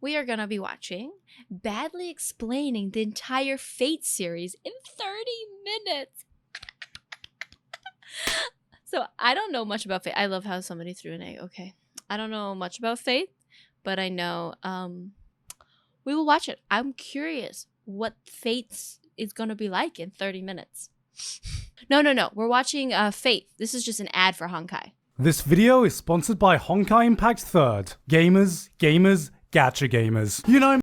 we are gonna be watching Badly Explaining the entire Fate series in 30 minutes. So I don't know much about Fate. I love how somebody threw an egg. Okay. I don't know much about Fate, but I know we will watch it. I'm curious what Fate is gonna be like in 30 minutes. No. We're watching Fate. This is just an ad for Honkai. This video is sponsored by Honkai Impact 3rd. Gamers, gacha gamers. You know.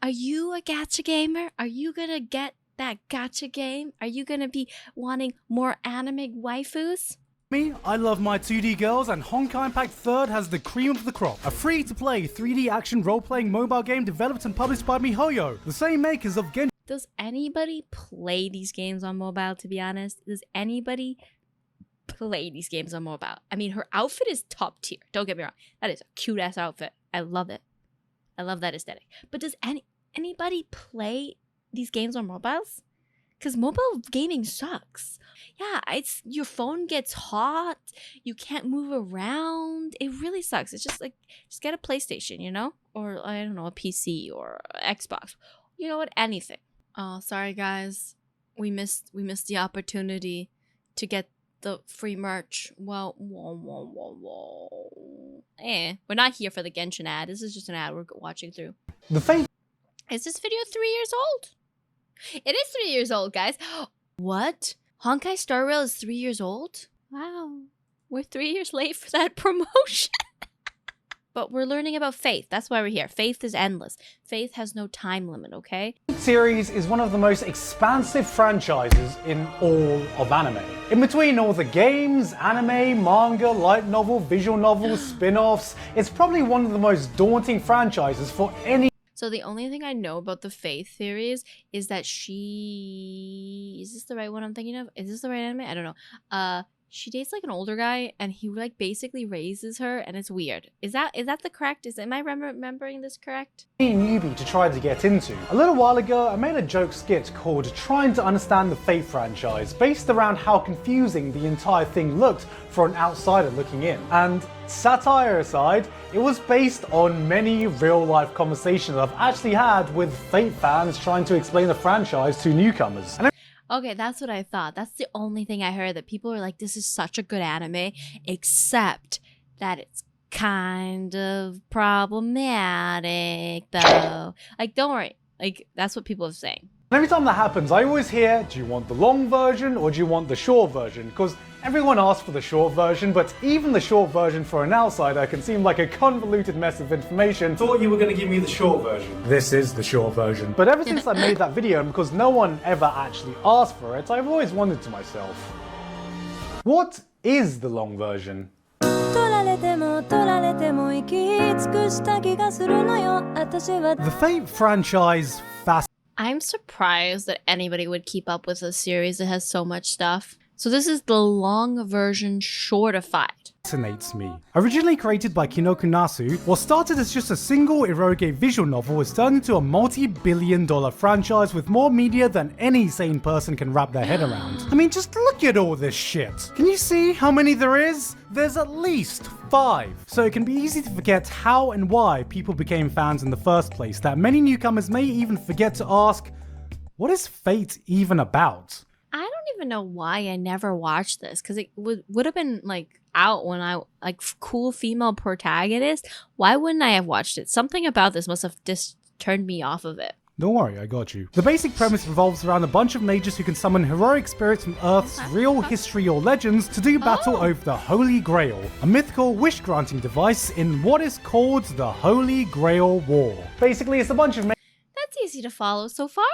Are you a gacha gamer? Are you gonna get that gacha game? Are you gonna be wanting more anime waifus? Me, I love my 2D girls, and Honkai Impact 3rd has the cream of the crop. A free-to-play 3D action role-playing mobile game developed and published by MiHoYo, the same makers of Genshin. Does anybody play these games on mobile, to be honest? Does anybody play these games on mobile? I mean, her outfit is top tier. Don't get me wrong. That is a cute-ass outfit. I love it. I love that aesthetic. But does anybody play these games on mobiles? Because mobile gaming sucks. Yeah, it's your phone gets hot. You can't move around. It really sucks. It's just like, just get a PlayStation, you know? Or, I don't know, a PC or Xbox. You know what? Anything. Oh, sorry guys. We missed the opportunity to get the free merch. Well, we're not here for the Genshin ad. This is just an ad we're watching through. The Fate. Is this video 3 years old? It is 3 years old, guys. What? Honkai Star Rail is 3 years old? Wow. We're 3 years late for that promotion. But we're learning about Faith. That's why we're here. Faith is endless. Faith has no time limit, okay? The series is one of the most expansive franchises in all of anime. In between all the games, anime, manga, light novel, visual novels, spin-offs, it's probably one of the most daunting franchises for any. So the only thing I know about the Faith theories is that she... Is this the right one I'm thinking of? Is this the right anime? I don't know. She dates like an older guy and he like basically raises her and it's weird. Is that the correct? Am I remembering this correct? Newbie to try to get into. A little while ago, I made a joke skit called Trying to Understand the Fate franchise, based around how confusing the entire thing looked for an outsider looking in. And satire aside, it was based on many real-life conversations I've actually had with Fate fans trying to explain the franchise to newcomers. Okay, that's what I thought. That's the only thing I heard, that people are like, this is such a good anime, except that it's kind of problematic, though. Like, don't worry. Like, that's what people are saying. Every time that happens, I always hear, do you want the long version or do you want the short version? Because everyone asks for the short version, but even the short version for an outsider can seem like a convoluted mess of information. Thought you were going to give me the short version. This is the short version. But ever since I made that video, and because no one ever actually asked for it, I've always wondered to myself, what is the long version? The Fate franchise I'm surprised that anybody would keep up with a series that has so much stuff. So this is the long version shortified. Fascinates me. Originally created by Kinoku Nasu, what started as just a single eroge visual novel has turned into a multi-billion-dollar franchise with more media than any sane person can wrap their head around. I mean, just look at all this shit. Can you see how many there is? There's at least 5. So it can be easy to forget how and why people became fans in the first place, that many newcomers may even forget to ask, what is Fate even about? I don't even know why I never watched this, because it would have been like out when I like cool female protagonist. Why wouldn't I have watched it? Something about this must have just turned me off of it. Don't worry, I got you. The basic premise revolves around a bunch of mages who can summon heroic spirits from Earth's real history or legends to do battle over the Holy Grail, a mythical wish-granting device in what is called the Holy Grail War. Basically, it's a bunch of That's easy to follow so far.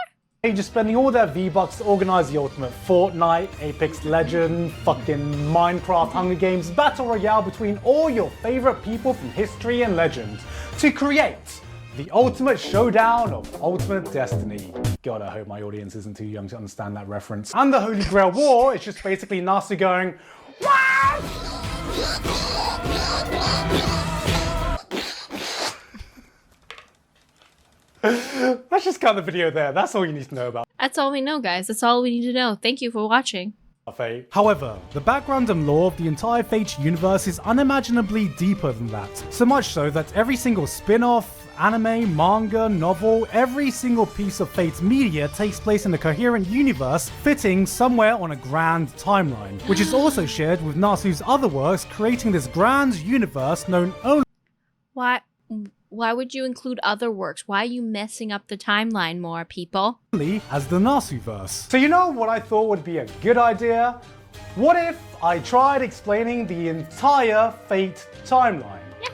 mages spending all their V-Bucks to organize the ultimate Fortnite, Apex Legends, fucking Minecraft, Hunger Games, Battle Royale between all your favorite people from history and legend to create the ultimate showdown of ultimate destiny. God, I hope my audience isn't too young to understand that reference. And the Holy Grail War is just basically Nasu going, "Wow!" Let's just cut the video there. That's all you need to know about. That's all we know, guys. That's all we need to know. Thank you for watching. Fate. However, the background and lore of the entire Fate universe is unimaginably deeper than that. So much so that every single spin-off, anime, manga, novel, every single piece of Fate's media takes place in a coherent universe fitting somewhere on a grand timeline, which is also shared with Nasu's other works, creating this grand universe known only Why would you include other works? Why are you messing up the timeline more, people? as the Nasuverse. So you know what I thought would be a good idea? What if I tried explaining the entire Fate timeline? Yeah.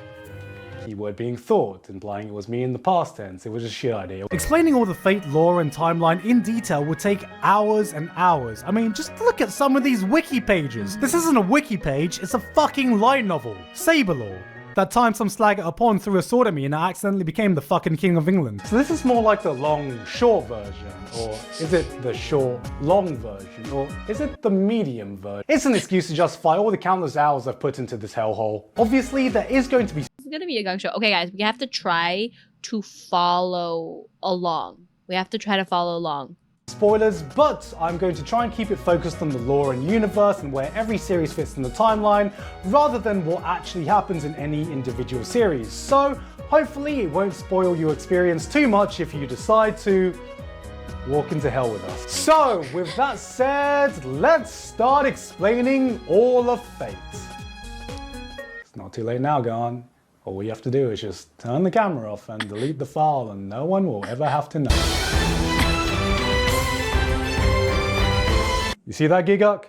Keyword being thought, implying it was me in the past tense. It was a shit idea. Explaining all the Fate lore and timeline in detail would take hours and hours. I mean, just look at some of these wiki pages. This isn't a wiki page, it's a fucking light novel. Saber lore. That time some slag at a pond threw a sword at me and I accidentally became the fucking King of England. So this is more like the long-short version, or is it the short-long version, or is it the medium version? It's an excuse to justify all the countless hours I've put into this hellhole. Obviously, there is going to be... It's gonna be a gang show. Okay, guys, we have to try to follow along. We have to try to follow along. spoilers, but I'm going to try and keep it focused on the lore and universe and where every series fits in the timeline, rather than what actually happens in any individual series. So hopefully it won't spoil your experience too much if you decide to walk into hell with us. So with that said, let's start explaining all of Fate. It's not too late now, Garn. All we have to do is just turn the camera off and delete the file and no one will ever have to know. You see that, Giguk?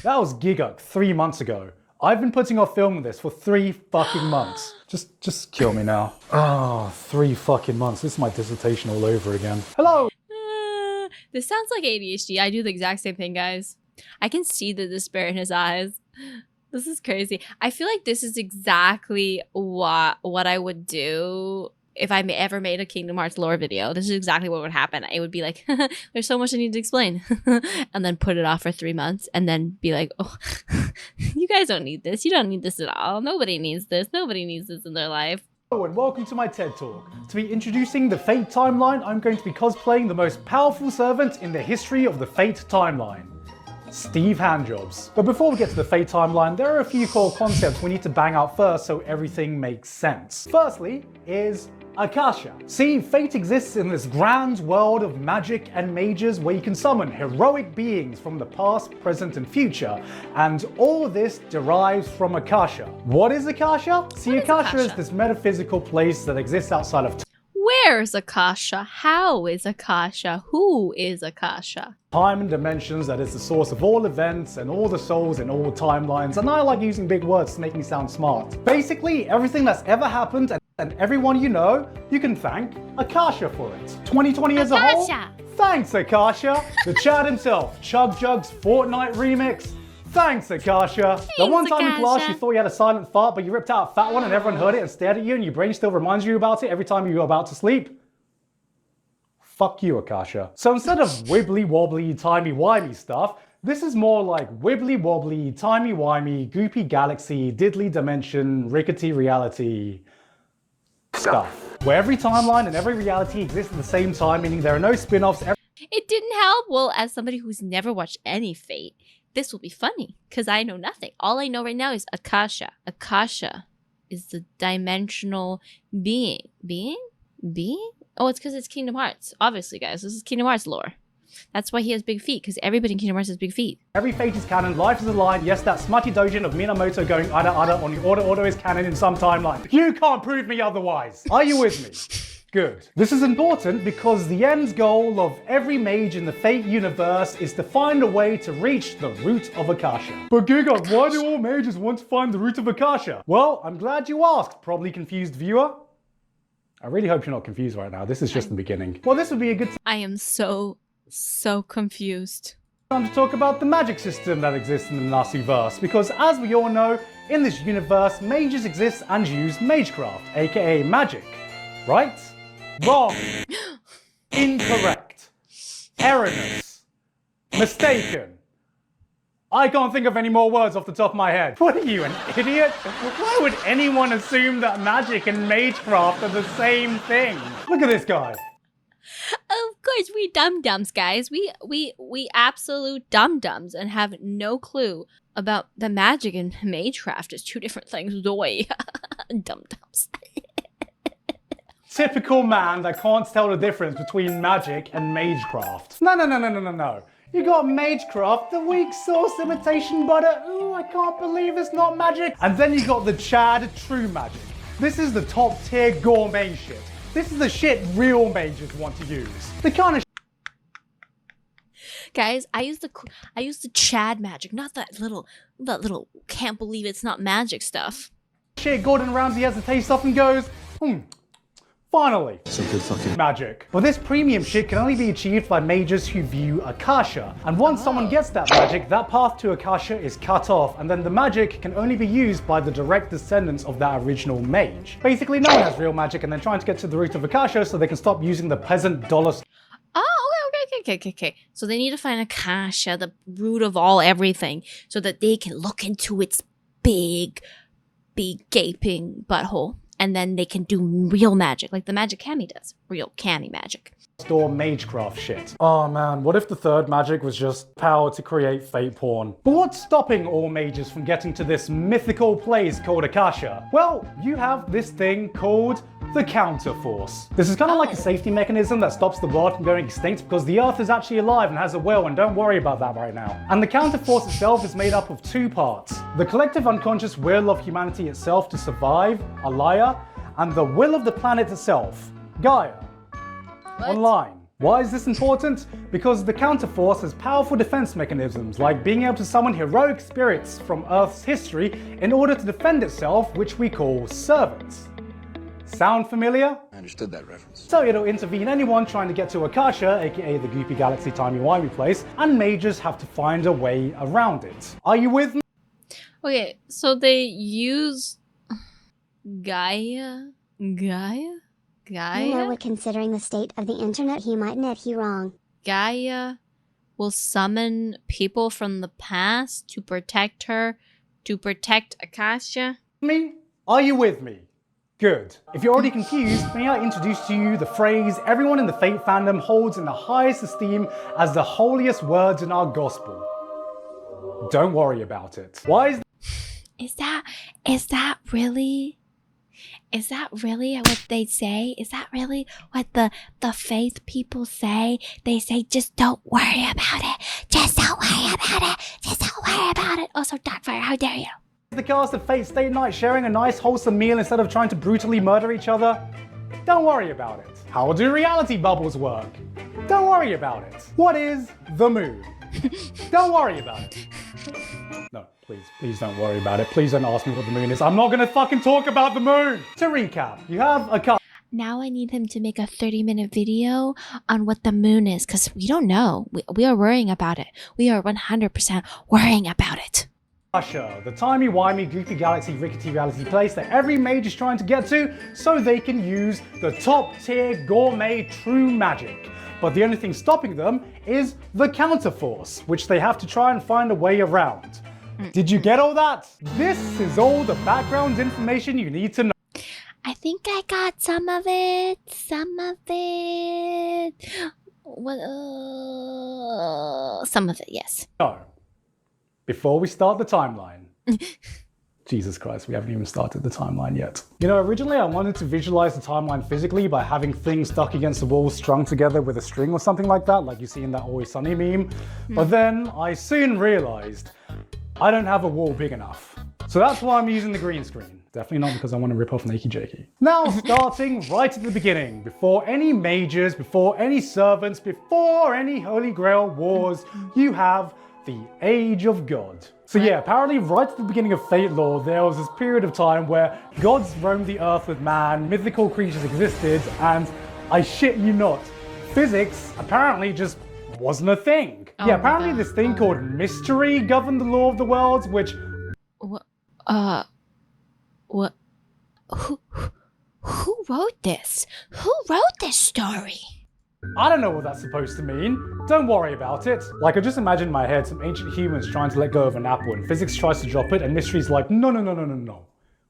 That was Giguk 3 months ago. I've been putting off filming this for 3 fucking months. Just kill me now. Oh, 3 fucking months. This is my dissertation all over again. Hello! This sounds like ADHD. I do the exact same thing, guys. I can see the despair in his eyes. This is crazy. I feel like this is exactly what I would do if I ever made a Kingdom Hearts lore video. This is exactly what would happen. It would be like, there's so much I need to explain. And then put it off for 3 months and then be like, oh, you guys don't need this. You don't need this at all. Nobody needs this. Nobody needs this in their life. Hello and welcome to my TED Talk. To be introducing the Fate timeline, I'm going to be cosplaying the most powerful servant in the history of the Fate timeline. Steve Handjobs. But before we get to the Fate timeline, there are a few core concepts we need to bang out first so everything makes sense. Firstly is Akasha. See, Fate exists in this grand world of magic and mages where you can summon heroic beings from the past, present, and future, and all of this derives from Akasha. What is Akasha? See, Akasha is this metaphysical place that exists outside of Where's Akasha? How is Akasha? Who is Akasha? time and dimensions, that is the source of all events and all the souls in all timelines, and I like using big words to make me sound smart. Basically, everything that's ever happened and everyone you know, you can thank Akasha for it. 2020 as a whole? Thanks, Akasha. The Chad himself, Chug Jug's Fortnite remix. Thanks, Akasha. The one time in class you thought you had a silent fart, but you ripped out a fat one and everyone heard it and stared at you and your brain still reminds you about it every time you were about to sleep? Fuck you, Akasha. So instead of wibbly wobbly, timey wimey stuff, this is more like wibbly wobbly, timey wimey, goopy galaxy, diddly dimension, rickety reality stuff. Where every timeline and every reality exists at the same time, meaning there are no spin-offs. It didn't help. Well, as somebody who's never watched any Fate, this will be funny because I know nothing. All I know right now is Akasha. Akasha is the dimensional being. Being? Oh, it's because it's Kingdom Hearts. Obviously, guys, this is Kingdom Hearts lore. That's why he has big feet, because everybody in Kingdom Hearts has big feet. Every Fate is canon, life is a line. Yes, that smutty dojin of Minamoto going ada on the order is canon in some timeline. You can't prove me otherwise. Are you with me? Good. This is important because the end goal of every mage in the Fate universe is to find a way to reach the root of Akasha. But Giga, why do all mages want to find the root of Akasha? Well, I'm glad you asked, probably confused viewer. I really hope you're not confused right now. This is just the beginning. Well, this would be a good I am so confused. time to talk about the magic system that exists in the Nasuverse, because as we all know, in this universe, mages exist and use magecraft, aka magic. Right? Wrong. Incorrect. Erroneous. Mistaken. I can't think of any more words off the top of my head. What are you, an idiot? Why would anyone assume that magic and magecraft are the same thing? Look at this guy. Of course, we dum-dums, guys. We absolute dum-dums and have no clue about the magic and magecraft is 2 different things. Doy. Dum-dums. typical man that can't tell the difference between magic and magecraft. No. You got magecraft, the weak sauce imitation butter. Ooh, I can't believe it's not magic. And then you got the Chad true magic. This is the top tier gourmet shit. This is the shit real mages want to use. The kind of Guys, I use the Chad magic, not that little can't believe it's not magic stuff. shit Gordon Ramsay has to taste off and goes, finally, some good fucking magic. But this premium shit can only be achieved by mages who view Akasha. And once someone gets that magic, that path to Akasha is cut off, and then the magic can only be used by the direct descendants of that original mage. Basically, no one has real magic and they're trying to get to the root of Akasha so they can stop using the peasant dollar. Okay. So they need to find Akasha, the root of all everything, so that they can look into its big gaping butthole. And then they can do real magic, like the magic Cammy does. Real Cammy magic. Store magecraft shit. Oh man, what if the third magic was just power to create fate porn? But what's stopping all mages from getting to this mythical place called Akasha? Well, you have this thing called the counterforce. This is kind of like a safety mechanism that stops the world from going extinct because the Earth is actually alive and has a will, and don't worry about that right now. And the counterforce itself is made up of two parts. The collective unconscious will of humanity itself to survive, Alaya, and the will of the planet itself, Gaia. What? Online. Why is this important? Because the counterforce has powerful defense mechanisms, like being able to summon heroic spirits from Earth's history in order to defend itself, which we call servants. Sound familiar? I understood that reference. So it'll intervene anyone trying to get to Akasha, aka the Goopy Galaxy timey-wimey place, and mages have to find a way around it. Are you with me? Okay, so they use Gaia? You know what, considering the state of the internet, he might net he wrong. Gaia will summon people from the past to protect her, to protect Akasha. Me? Are you with me? Good. If you're already confused, may I introduce to you the phrase everyone in the Fate fandom holds in the highest esteem as the holiest words in our gospel. Don't worry about it. Why is that really what they say? Is that really what the faith people say? They say, just don't worry about it. Just don't worry about it. Just don't worry about it. Also, Darkfire, how dare you? the cast of Fate Stay Night sharing a nice wholesome meal instead of trying to brutally murder each other? Don't worry about it. How do reality bubbles work? Don't worry about it. What is the moon? Don't worry about it. No, please don't worry about it. Please don't ask me what the moon is. I'm not gonna fucking talk about the moon! To recap, you have a couple. Now I need him to make a 30-minute video on what the moon is, because we don't know. We are worrying about it. We are 100% worrying about it. Russia, the timey-wimey, goofy galaxy, rickety reality place that every mage is trying to get to so they can use the top-tier gourmet true magic. But the only thing stopping them is the counterforce, which they have to try and find a way around. Did you get all that? This is all the background information you need to know. I think I got some of it. What? Some of it, yes. No. Before we start the timeline. Jesus Christ, we haven't even started the timeline yet. You know, originally I wanted to visualize the timeline physically by having things stuck against the wall strung together with a string or something like that, like you see in that Always Sunny meme. But then I soon realized I don't have a wall big enough. So that's why I'm using the green screen. Definitely not because I want to rip off Nakey Jakey. Now, starting right at the beginning, before any mages, before any servants, before any Holy Grail wars, you have the Age of God. So yeah, apparently right at the beginning of Fate lore, there was this period of time where gods roamed the earth with man, mythical creatures existed, and I shit you not, physics apparently just wasn't a thing. Oh yeah, apparently this thing called mystery governed the law of the worlds, which... What? What? Who wrote this? Who wrote this story? I don't know what that's supposed to mean. Don't worry about it. Like, I just imagine in my head some ancient humans trying to let go of an apple and physics tries to drop it and mystery's like, no.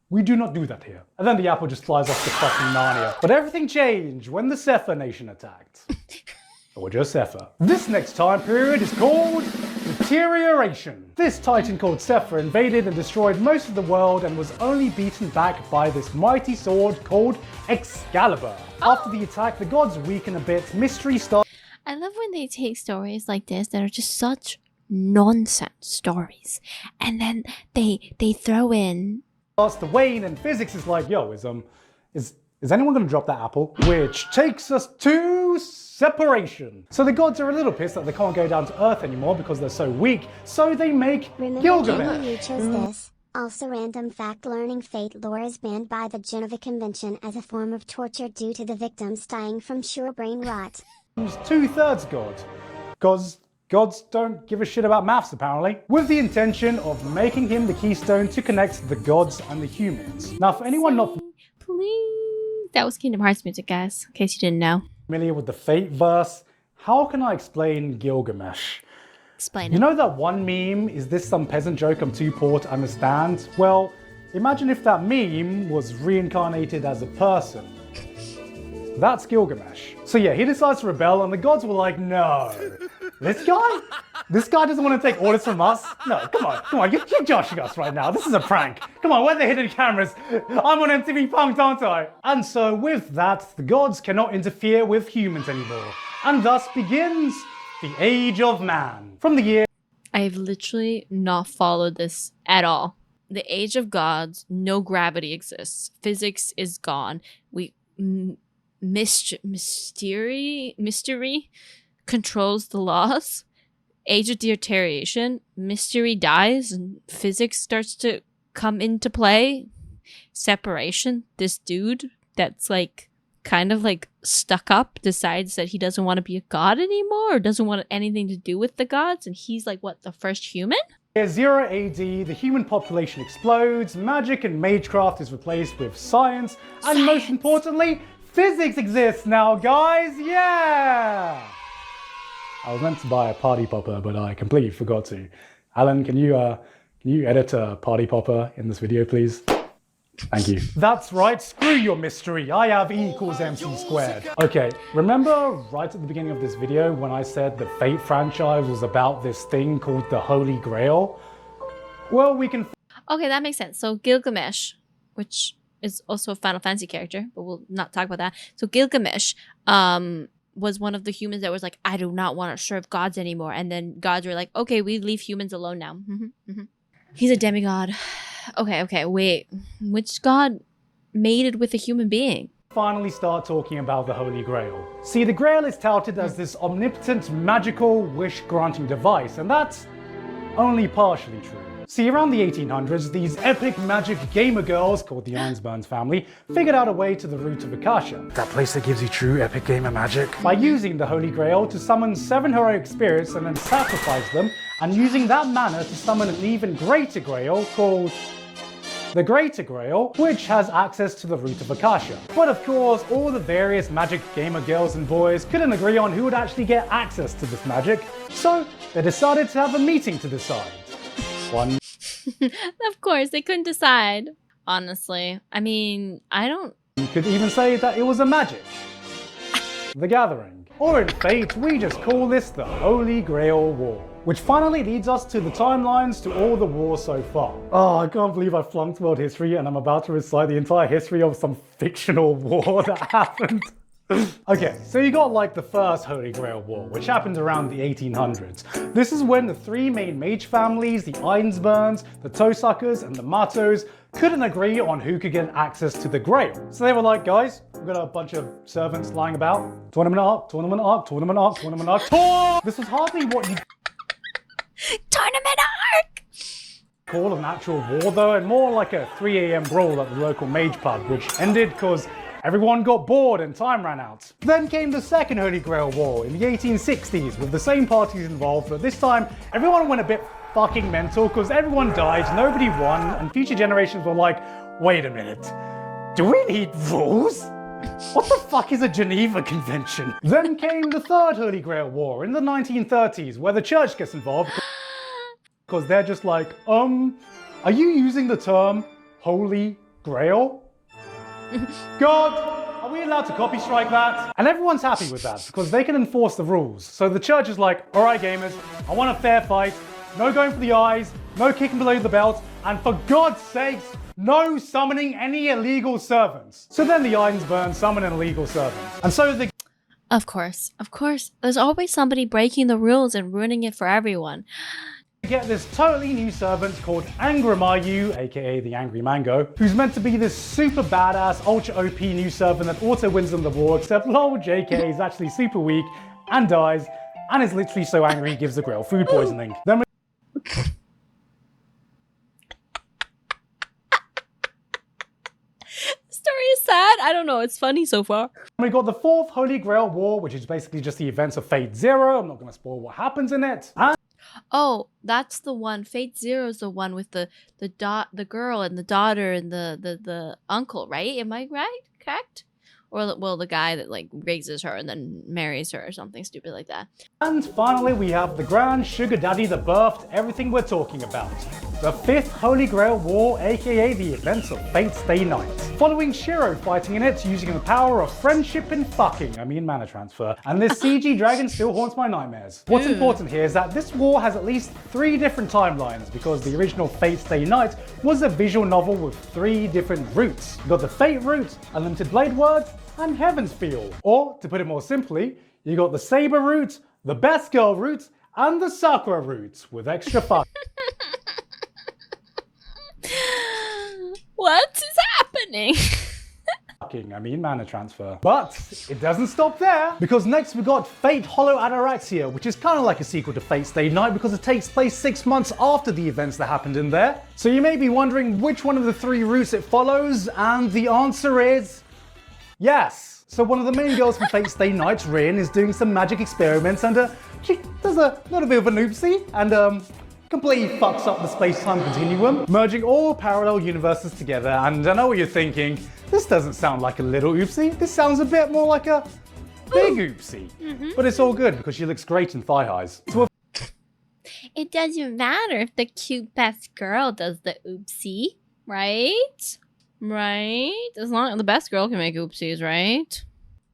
We do not do that here. And then the apple just flies off to fucking Narnia. But everything changed when the Sefer Nation attacked. Or just Sefer. This next time period is called Deterioration. This titan called Sephra invaded and destroyed most of the world and was only beaten back by this mighty sword called Excalibur. After the attack, the gods weaken a bit, mystery starts. I love when they take stories like this that are just such nonsense stories, and then they throw in Starts to wane, and physics is like, yo, is anyone gonna drop that apple? Which takes us to separation. So the gods are a little pissed that they can't go down to Earth anymore because they're so weak, so they make Remember Gilgamesh. you chose this. Also random fact, learning fate lore is banned by the Geneva Convention as a form of torture due to the victims dying from sure brain rot. 2/3 god. Because gods don't give a shit about maths apparently. With the intention of making him the keystone to connect the gods and the humans. Now for anyone not please. That was Kingdom Hearts music, guys, in case you didn't know. familiar with the Fate verse, how can I explain Gilgamesh? Explain You it. know that one meme, is this some peasant joke I'm too poor to understand? Well, imagine if that meme was reincarnated as a person. That's Gilgamesh. So yeah, he decides to rebel and the gods were like, no. This guy doesn't want to take orders from us? No, come on, you're joshing us right now. This is a prank. Come on, where are the hidden cameras? I'm on MTV Punk'd, aren't I? And so with that, the gods cannot interfere with humans anymore. And thus begins the Age of Man. From the year I've literally not followed this at all. The Age of Gods, no gravity exists. Physics is gone. Mystery controls the laws. Age of deterioration, mystery dies and physics starts to come into play. Separation, this dude that's like kind of like stuck up decides that he doesn't want to be a god anymore or doesn't want anything to do with the gods, and he's like, what, the first human? 0 AD, the human population explodes, magic and magecraft is replaced with science, and most importantly, physics exists now, guys! Yeah! I was meant to buy a party popper, but I completely forgot to. Alan, can you edit a party popper in this video, please? Thank you. That's right, screw your mystery. I have E equals MC squared. Okay, remember right at the beginning of this video when I said the Fate franchise was about this thing called the Holy Grail? Well, we can... Okay, that makes sense. So Gilgamesh, which is also a Final Fantasy character, but we'll not talk about that. So Gilgamesh was one of the humans that was like, I do not want to serve gods anymore. And then gods were like, okay, we leave humans alone now. He's a demigod. Okay, wait. Which god mated with a human being? finally start talking about the Holy Grail. See, the Grail is touted as this omnipotent, magical, wish-granting device, and that's only partially true. See, around the 1800s, these epic magic gamer girls, called the Ironsburns family, figured out a way to the root of Akasha. That place that gives you true epic gamer magic. By using the Holy Grail to summon 7 heroic spirits and then sacrifice them, and using that mana to summon an even greater Grail called the Greater Grail, which has access to the root of Akasha. But of course, all the various magic gamer girls and boys couldn't agree on who would actually get access to this magic, so they decided to have a meeting to decide. One. Of course, they couldn't decide. Honestly, I mean, You could even say that it was a magic. The Gathering. Or in Fate, we just call this the Holy Grail War. Which finally leads us to the timelines to all the wars so far. Oh, I can't believe I flunked world history and I'm about to recite the entire history of some fictional war that happened. Okay, so you got like the first Holy Grail War, which happened around the 1800s. This is when the 3 main mage families, the Ironsburns, the Toesuckers, and the Matos, couldn't agree on who could get access to the Grail. So they were like, guys, we've got a bunch of servants lying about. Tournament arc, tournament arc, tournament arc, tournament arc, tour! This was hardly what you tournament arc. call an actual war though, and more like a 3 AM brawl at the local mage pub, which ended because everyone got bored and time ran out. Then came the second Holy Grail War in the 1860s with the same parties involved, but this time everyone went a bit fucking mental because everyone died, nobody won, and future generations were like, wait a minute, do we need rules? What the fuck is a Geneva Convention? Then came the third Holy Grail War in the 1930s where the church gets involved because they're just like, are you using the term Holy Grail? God, are we allowed to copy strike that? And everyone's happy with that because they can enforce the rules. So the church is like, all right, gamers, I want a fair fight. No going for the eyes, no kicking below the belt, and for God's sakes, no summoning any illegal servants. So then the irons burn, summon an illegal servant. And so the Of course. There's always somebody breaking the rules and ruining it for everyone. get this totally new servant called Angramayu, aka the Angry Mango, who's meant to be this super badass, ultra OP new servant that auto wins them the war, except lol, JK is actually super weak and dies, and is literally so angry he gives the Grail food poisoning. Then Story is sad. I don't know. It's funny so far. we got the 4th Holy Grail War, which is basically just the events of Fate Zero. I'm not going to spoil what happens in it. And Oh, that's the one. Fate Zero is the one with the girl and the daughter and the uncle, right? Am I right? Correct? Or well, the guy that like raises her and then marries her or something stupid like that. And finally, we have the grand sugar daddy that birthed everything we're talking about. The 5th Holy Grail War, aka the events of Fate's Day Night. Following Shiro fighting in it using the power of friendship and mana transfer. And this CG dragon still haunts my nightmares. What's important here is that this war has at least 3 different timelines because the original Fate's Day Night was a visual novel with 3 different routes. You got the Fate route, Unlimited Blade Word, and Heaven's Feel. Or, to put it more simply, you got the Saber route, the Best Girl route, and the Sakura route, with extra fuck. What is happening? Mana transfer. But it doesn't stop there, because next we got Fate Hollow Ataraxia, which is kind of like a sequel to Fate's Day Night because it takes place 6 months after the events that happened in there. So you may be wondering which one of the 3 routes it follows, and the answer is yes. So one of the main girls from Fate's Day Night, Rin, is doing some magic experiments and she does a little bit of an oopsie and completely fucks up the space-time continuum, merging all parallel universes together. And I know what you're thinking, this doesn't sound like a little oopsie, this sounds a bit more like a big oopsie. But it's all good because she looks great in thigh highs. So It doesn't matter if the cute best girl does the oopsie, right? Right? As long as the best girl can make oopsies, right?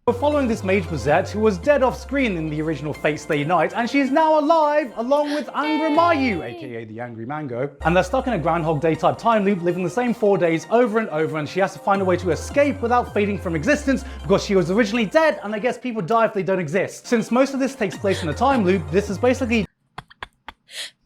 we're following this Mage Bazette who was dead off screen in the original Fate's Day Night, and she is now alive along with Angramayu, aka the Angry Mango. And they're stuck in a Groundhog Day type time loop, living the same 4 days over and over, and she has to find a way to escape without fading from existence because she was originally dead, and I guess people die if they don't exist. Since most of this takes place in a time loop, this is basically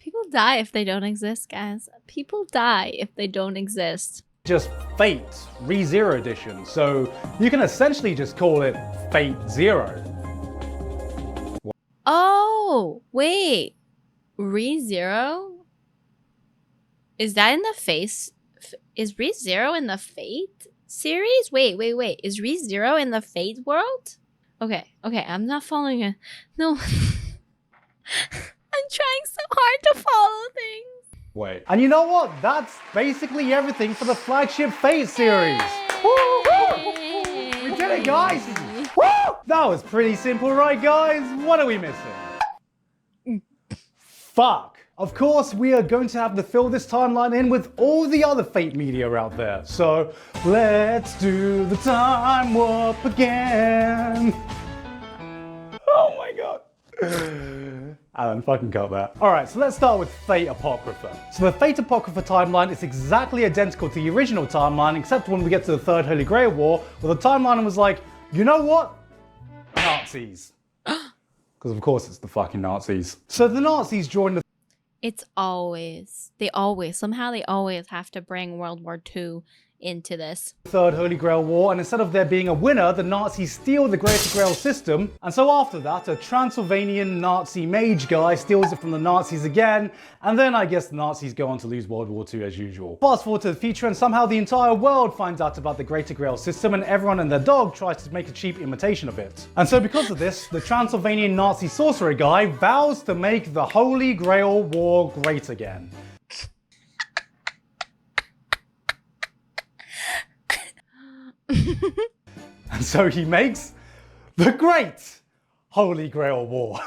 People die if they don't exist, guys. People die if they don't exist. just Fate Re-Zero Edition, so you can essentially just call it Fate Zero. Oh, wait. Re-Zero? Is that in the face? Is Re-Zero in the Fate series? Wait. Is Re-Zero in the Fate world? Okay, I'm not following it. No. I'm trying so hard to follow things. Wait. And you know what? That's basically everything for the flagship Fate series. Woo! We did it, guys! Woo! That was pretty simple, right, guys? What are we missing? Fuck. Of course, we are going to have to fill this timeline in with all the other Fate media out there. So, let's do the time warp again. Oh my god. Alan, fucking cut that. Alright, so let's start with Fate Apocrypha. So the Fate Apocrypha timeline is exactly identical to the original timeline, except when we get to the Third Holy Grail War, where the timeline was like, you know what? Nazis. Because of course it's the fucking Nazis. So the Nazis joined the It's always, somehow they always have to bring World War II into this. Third Holy Grail War, and instead of there being a winner, the Nazis steal the Greater Grail system, and so after that, a Transylvanian Nazi mage guy steals it from the Nazis again, and then I guess the Nazis go on to lose World War II as usual. Fast forward to the future, and somehow the entire world finds out about the Greater Grail system, and everyone and their dog tries to make a cheap imitation of it. And so because of this, the Transylvanian Nazi sorcerer guy vows to make the Holy Grail War great again. And so he makes the Great Holy Grail War.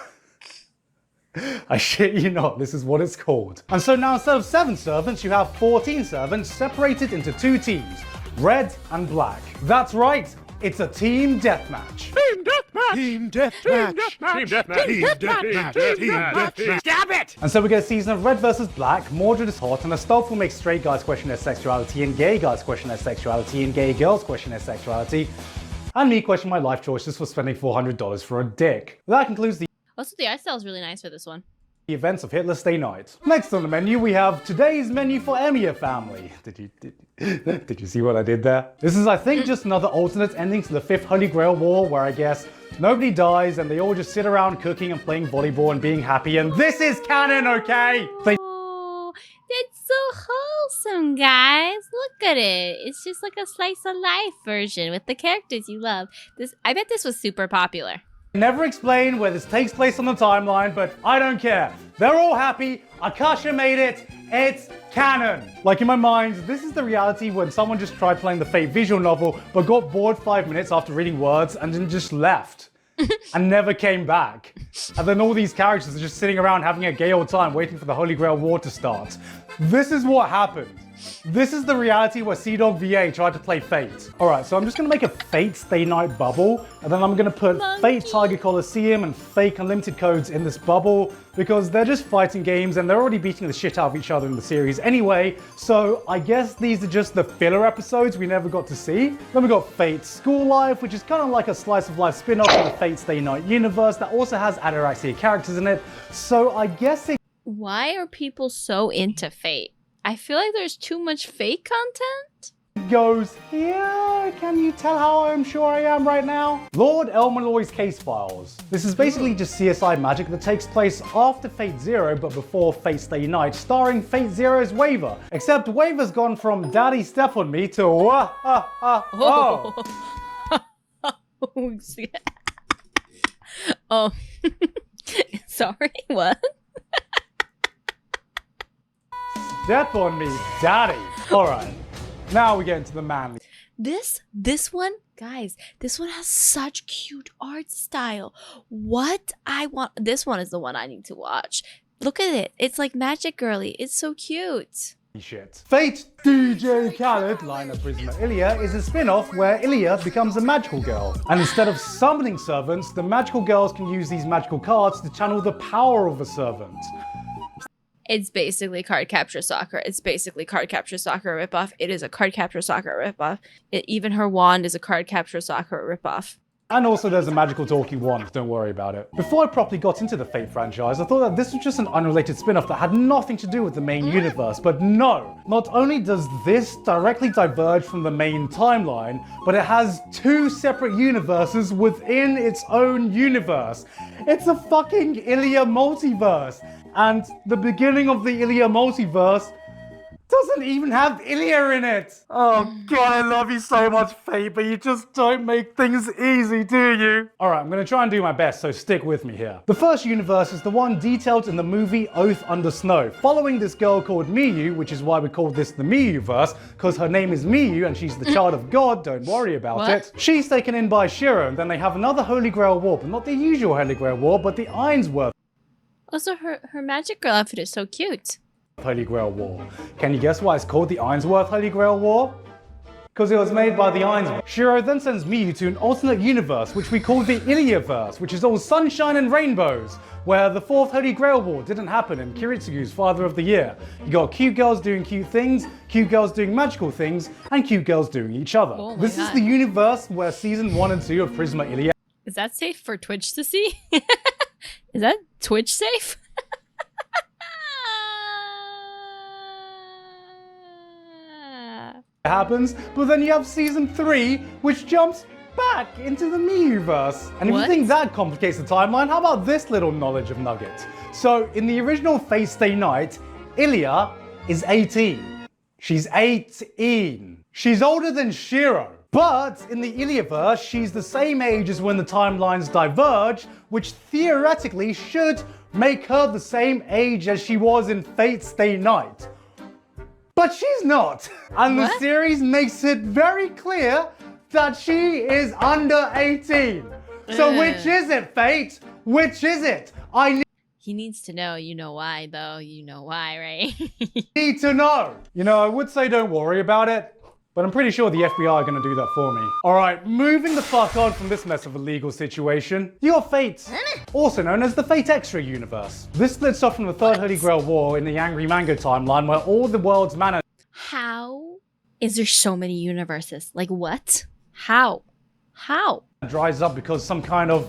I shit you not, this is what it's called. And so now instead of 7 servants, you have 14 servants separated into 2 teams, red and black. That's right, It's a team deathmatch. Team deathmatch! Team deathmatch! Team deathmatch! Team deathmatch! Team deathmatch! Stab it! And so we get a season of Red versus Black, Mordred is hot, and a stealth will make straight guys question their sexuality, and gay guys question their sexuality, and gay girls question their sexuality, and me question my life choices for spending $400 for a dick. That concludes the Also, the art style is really nice for this one. events of Hitler's Day Night. Next on the menu, we have today's menu for Emiya family. Did you see what I did there? This is, I think, just another alternate ending to the 5th Holy Grail War, where I guess nobody dies and they all just sit around cooking and playing volleyball and being happy, and this is canon, okay? Oh, that's so wholesome, guys. Look at it. It's just like a slice of life version with the characters you love. I bet this was super popular. Never explain where this takes place on the timeline, but I don't care. They're all happy. Akasha made it. It's canon. Like in my mind, this is the reality when someone just tried playing the Fate visual novel, but got bored 5 minutes after reading words and then just left. And never came back. And then all these characters are just sitting around having a gay old time waiting for the Holy Grail War to start. This is what happened. This is the reality where Sea-Dog VA tried to play Fate. Alright, so I'm just gonna make a Fate Stay Night bubble, and then I'm gonna put Fate Tiger Coliseum and Fake Unlimited codes in this bubble, because they're just fighting games and they're already beating the shit out of each other in the series anyway, so I guess these are just the filler episodes we never got to see. Then we got Fate School Life, which is kind of like a slice of life spin-off of the Fate Stay Night universe that also has Ataraxia characters in it, so I guess it Why are people so into Fate? I feel like there's too much Fate content. goes here. Can you tell how I'm sure I am right now? Lord Elmalloy's Case Files. This is basically just CSI magic that takes place after Fate Zero but before Fate Stay Night, starring Fate Zero's Waver. Except Waver's gone from Daddy Step on Me to oh. Oh. Sorry, what? Step on Me, Daddy. Alright, now we get into the manly. This one, guys, this one has such cute art style. This one is the one I need to watch. Look at it. It's like magic girly. It's so cute. Shit. Fate DJ Khaled, line of Prisma Ilya, is a spin-off where Ilya becomes a magical girl. And instead of summoning servants, the magical girls can use these magical cards to channel the power of a servant. It's basically Card Capture Soccer. It's basically Card Capture Soccer ripoff. It is a Card Capture Soccer ripoff. Even her wand is a Card Capture Soccer ripoff. And also there's a magical talking wand, don't worry about it. Before I properly got into the Fate franchise, I thought that this was just an unrelated spin-off that had nothing to do with the main universe, but no! Not only does this directly diverge from the main timeline, but it has 2 separate universes within its own universe. It's a fucking Ilya multiverse! And the beginning of the Ilya multiverse doesn't even have Ilya in it! Oh god, I love you so much, Fate, but you just don't make things easy, do you? Alright, I'm gonna try and do my best, so stick with me here. The first universe is the one detailed in the movie Oath Under Snow, following this girl called Miyu, which is why we call this the Miyu-verse, because her name is Miyu and she's the child of God, don't worry about it. She's taken in by Shiro, and then they have another Holy Grail War, but not the usual Holy Grail War, but the Ainsworth Also, her magic girl outfit is so cute. Holy Grail War. Can you guess why it's called the Ainsworth Holy Grail War? Because it was made by the Ainsworth. Shiro then sends Miyu to an alternate universe, which we call the Ilya-verse, which is all sunshine and rainbows, where the 4th Holy Grail War didn't happen and Kiritsugu's Father of the Year. You got cute girls doing cute things, cute girls doing magical things, and cute girls doing each other. Oh this God. is the universe where season 1 and 2 of Prisma Ilya. Is that safe for Twitch to see? Is that Twitch safe? happens, but then you have season 3, which jumps back into the Miyu-verse. And if you think that complicates the timeline, how about this little knowledge of nugget? So, in the original Fate Stay Night, Ilya is 18. She's 18. She's older than Shiro. But in the Ilya-verse, she's the same age as when the timelines diverge, which theoretically should make her the same age as she was in Fate Stay Night. But she's not. And the series makes it very clear that she is under 18. So which is it, Fate? Which is it? He needs to know. You know why, though. You know why, right? Need to know. You know, I would say don't worry about it, But I'm pretty sure the FBI are gonna do that for me. Alright, moving the fuck on from this mess of a legal situation. You got Fate, also known as the Fate Extra universe. This splits off from the Third Holy Grail War in the Angry Mango timeline where all the world's mana How is there so many universes? Like what? How? How? dries up because some kind of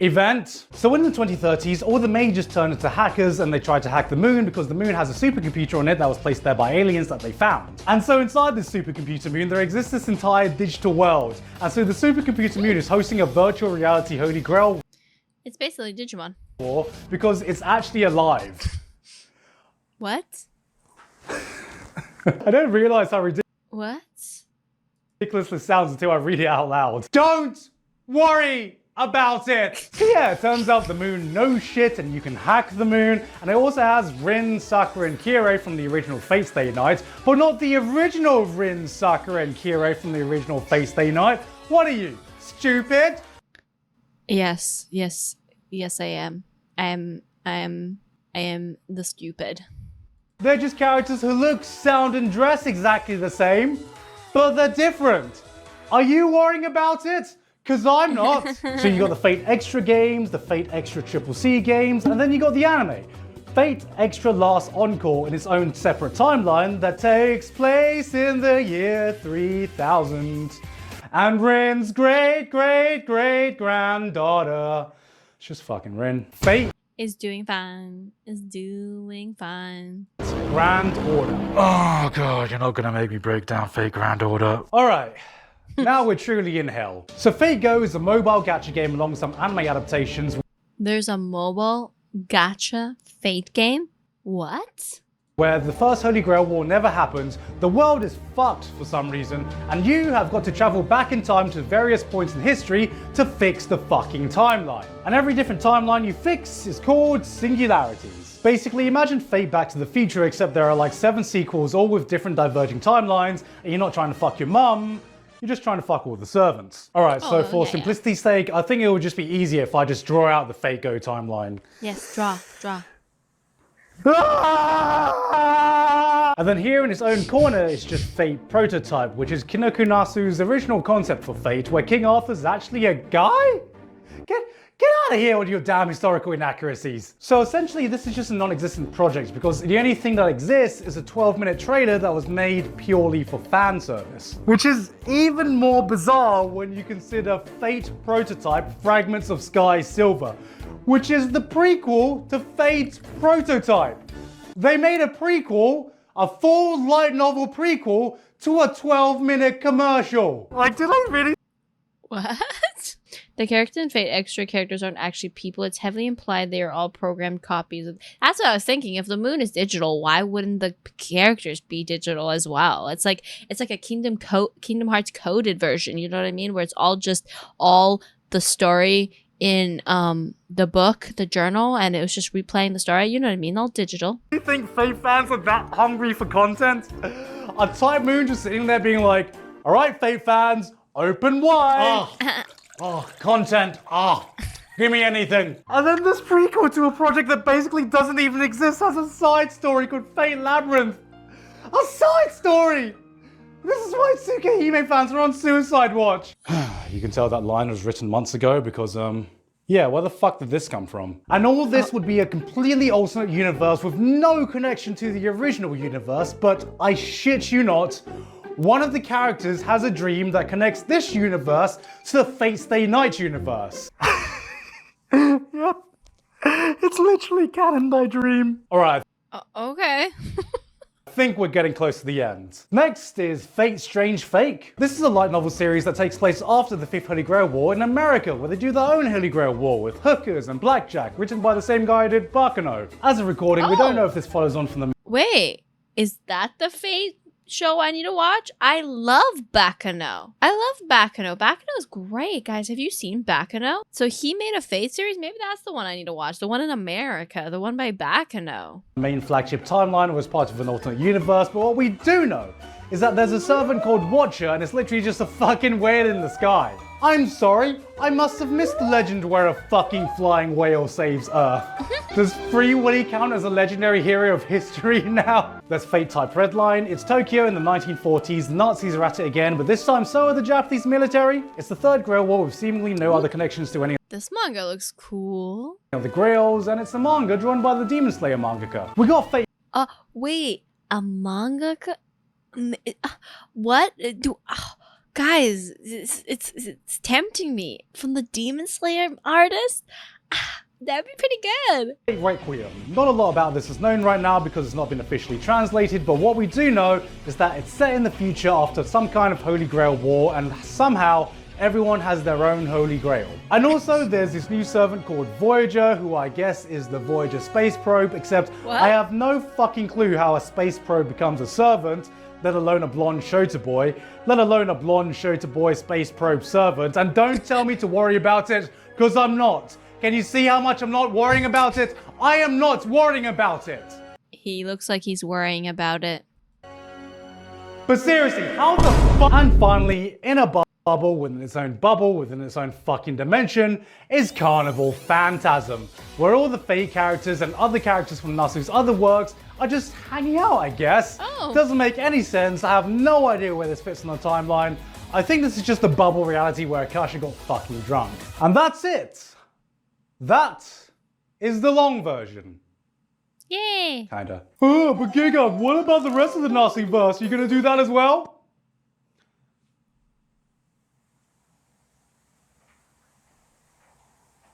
event. So in the 2030s, all the mages turned into hackers and they tried to hack the moon because the moon has a supercomputer on it that was placed there by aliens that they found. And so inside this supercomputer moon, there exists this entire digital world. And so the supercomputer moon is hosting a virtual reality Holy Grail It's basically Digimon. war because it's actually alive. What? I don't realize how What? ridiculous this sounds until I read it out loud. Don't worry about it. So yeah, it turns out the moon knows shit and you can hack the moon. And it also has Rin, Sakura, and Kirei from the original Fate Stay Night, but not the original Rin, Sakura, and Kirei from the original Fate Stay Night. What are you, stupid? Yes, I am. I am the stupid. They're just characters who look, sound, and dress exactly the same, but they're different. Are you worrying about it? Because I'm not. So you got the Fate Extra games, the Fate Extra Triple C games, and then you got the anime. Fate Extra Last Encore in its own separate timeline that takes place in the year 3000. And Rin's great-great-great-granddaughter. It's just fucking Rin. Fate Is doing fine. Is doing fine. Grand Order. Oh god, you're not gonna make me break down Fate Grand Order. Alright, now we're truly in hell. So Fate Go is a mobile gacha game along with some anime adaptations There's a mobile gacha Fate game? What? where the first Holy Grail War never happened, the world is fucked for some reason, and you have got to travel back in time to various points in history to fix the fucking timeline. And every different timeline you fix is called singularities. Basically, imagine Fate Back to the Future, except there are like 7 sequels, all with different diverging timelines, and you're not trying to fuck your mum, you're just trying to fuck all the servants. Alright, so for simplicity's sake, I think it would just be easier if I just draw out the Fate Go timeline. Yes, draw. And then here in its own corner is just Fate Prototype, which is Kinoko Nasu's original concept for Fate, where King Arthur's actually a guy? Get out of here with your damn historical inaccuracies. So essentially this is just a non-existent project because the only thing that exists is a 12-minute trailer that was made purely for fan service. Which is even more bizarre when you consider Fate Prototype Fragments of Sky Silver, which is the prequel to Fate Prototype. They made a prequel, a full light novel prequel, to a 12-minute commercial. Like, did I really? What? The character in Fate Extra characters aren't actually people. It's heavily implied they are all programmed copies of. That's what I was thinking. If the moon is digital, why wouldn't the characters be digital as well? It's like a Kingdom Hearts coded version. You know what I mean? Where it's all the story in the book, the journal, and it was just replaying the story. You know what I mean? All digital. Do you think Fate fans are that hungry for content? A Type Moon just sitting there being like, all right, Fate fans, open wide. Content. Give me anything. And then this prequel to a project that basically doesn't even exist has a side story called Fate Labyrinth. A side story! This is why Tsukahime fans are on suicide watch. You can tell that line was written months ago because, yeah, where the fuck did this come from? And all this would be a completely alternate universe with no connection to the original universe, but I shit you not, one of the characters has a dream that connects this universe to the Fate Stay Night universe. Yep. It's literally canon by dream. Alright. Okay. I think we're getting close to the end. Next is Fate Strange Fake. This is a light novel series that takes place after the 5th Holy Grail War in America, where they do their own Holy Grail War with hookers and blackjack, written by the same guy who did Bakano. As a recording, we don't know if this follows on from the Wait, is that the Fate show I need to watch? I love Bakano. Bakano is great, guys. Have you seen Bakano? So he made a Fate series. Maybe that's the one I need to watch. The one in America. The one by Bakano. main flagship timeline was part of an alternate universe, but what we do know is that there's a servant called Watcher and it's literally just a fucking whale in the sky. I'm sorry, I must have missed the legend where a fucking flying whale saves Earth. Does Free Willy count as a legendary hero of history now? There's Fate-type Redline. It's Tokyo in the 1940s. The Nazis are at it again, but this time so are the Japanese military. It's the Third Grail War with seemingly no other connections to any This manga looks cool. of the Grails, and it's a manga drawn by the Demon Slayer mangaka. We got Fate. Wait, a mangaka? What? Guys, it's tempting me. From the Demon Slayer artist? That'd be pretty good. Requiem. Not a lot about this is known right now because it's not been officially translated, but what we do know is that it's set in the future after some kind of Holy Grail war, and somehow everyone has their own Holy Grail. And also there's this new servant called Voyager, who I guess is the Voyager space probe, except What? I have no fucking clue how a space probe becomes a servant, let alone a blonde Shota boy, let alone a blonde Shota boy space probe servant. And don't tell me to worry about it, because I'm not. Can you see how much I'm not worrying about it? I am not worrying about it. He looks like he's worrying about it. But seriously, how the fuck? And finally, in a bubble within its own fucking dimension, is Carnival Phantasm, where all the Fate characters and other characters from Nasu's other works are just hanging out, I guess. Oh. Doesn't make any sense. I have no idea where this fits on the timeline. I think this is just a bubble reality where Akasha got fucking drunk. And that's it. That is the long version. Yay! Kinda. Oh, but Giga, what about the rest of the Nazi verse? You gonna do that as well?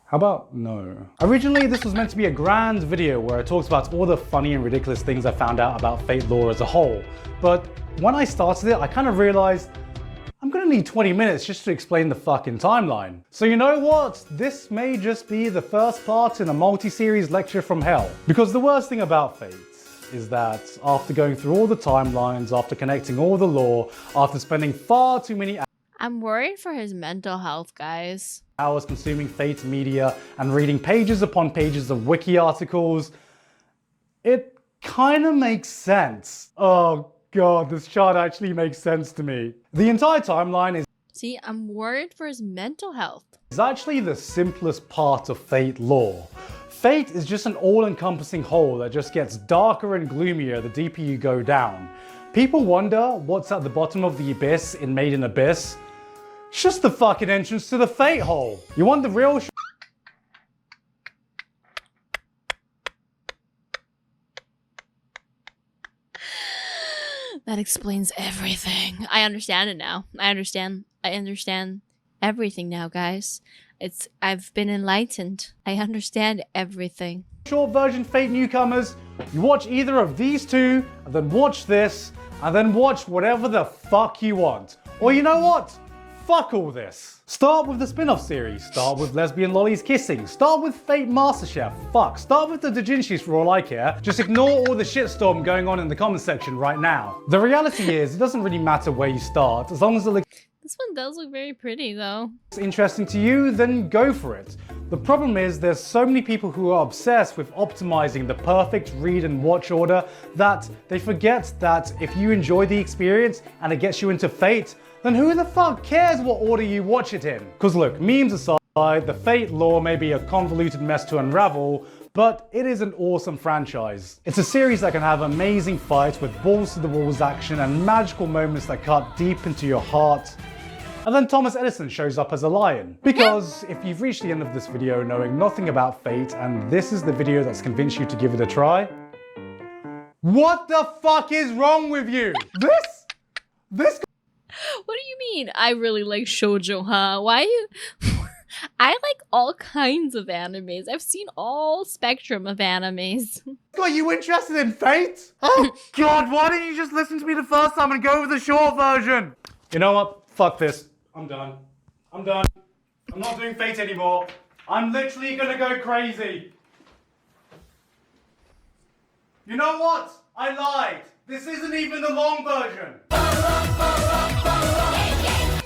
How about no? Originally, this was meant to be a grand video where it talks about all the funny and ridiculous things I found out about Fate lore as a whole. But when I started it, I kind of realized I'm gonna need 20 minutes just to explain the fucking timeline. So you know what? This may just be the first part in a multi-series lecture from hell. Because the worst thing about Fate is that after going through all the timelines, after connecting all the lore, after spending far too many I'm worried for his mental health, guys. hours consuming Fate media and reading pages upon pages of wiki articles, it kind of makes sense. Oh god, this chart actually makes sense to me. The entire timeline See, I'm worried for his mental health. is actually the simplest part of Fate lore. Fate is just an all-encompassing hole that just gets darker and gloomier the deeper you go down. People wonder what's at the bottom of the abyss in Made in Abyss. It's just the fucking entrance to the Fate hole. You want the real That explains everything. I understand it now. I understand everything now, guys. I've been enlightened. I understand everything. short version Fate newcomers, you watch either of these two, and then watch this, and then watch whatever the fuck you want. Or you know what? Fuck all this. Start with the spin-off series. Start with lesbian lollies kissing. Start with Fate MasterChef. Fuck. Start with the doujinshis for all I care. Just ignore all the shitstorm going on in the comment section right now. The reality is, it doesn't really matter where you start, as long as it looks This one does look very pretty, though. interesting to you, then go for it. The problem is there's so many people who are obsessed with optimizing the perfect read and watch order that they forget that if you enjoy the experience and it gets you into Fate, then who the fuck cares what order you watch it in? Cause look, memes aside, the Fate lore may be a convoluted mess to unravel, but it is an awesome franchise. It's a series that can have amazing fights with balls to the walls action and magical moments that cut deep into your heart. And then Thomas Edison shows up as a lion. Because if you've reached the end of this video knowing nothing about Fate and this is the video that's convinced you to give it a try, what the fuck is wrong with you? This What do you mean? I really like shoujo, huh? Why you... I like all kinds of animes. I've seen all spectrum of animes. got you interested in Fate? Oh god, why didn't you just listen to me the first time and go with the short version? You know what? Fuck this. I'm done. I'm done. I'm not doing Fate anymore. I'm literally gonna go crazy. You know what? I lied. This isn't even the long version.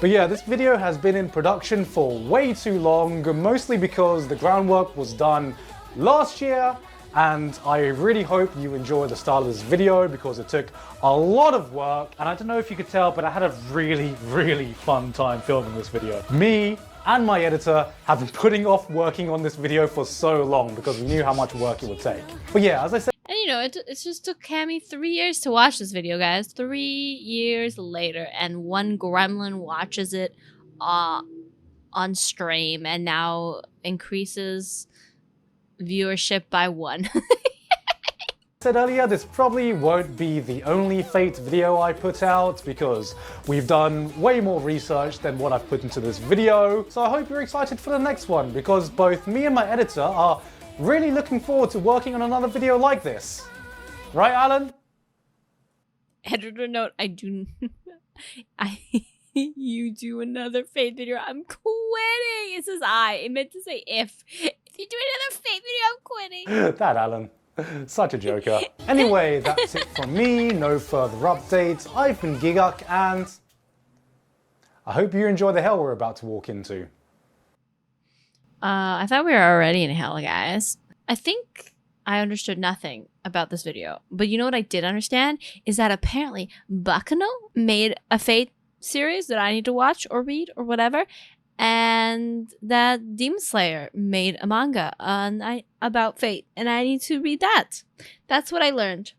But yeah, this video has been in production for way too long, mostly because the groundwork was done last year and I really hope you enjoy the style of this video because it took a lot of work, and I don't know if you could tell, but I had a really fun time filming this video. Me and my editor have been putting off working on this video for so long because we knew how much work it would take. But yeah, as I said, And you know, it just took Cammy 3 years to watch this video, guys. 3 years later, and one gremlin watches it on stream and now increases viewership by 1. said earlier, this probably won't be the only Fate video I put out because we've done way more research than what I've put into this video. So I hope you're excited for the next one because both me and my editor are really looking forward to working on another video like this. Right, Alan? Editor note, you do another Fate video, I'm quitting. It says it meant to say if. If you do another Fate video, I'm quitting. That Alan. Such a joker. Anyway, that's it from me. No further updates. I've been Giguk, and I hope you enjoy the hell we're about to walk into. I thought we were already in hell, guys. I think I understood nothing about this video. But you know what I did understand? Is that apparently Bakano made a Fate series that I need to watch or read or whatever. And that Demon Slayer made a manga about Fate. And I need to read that. That's what I learned.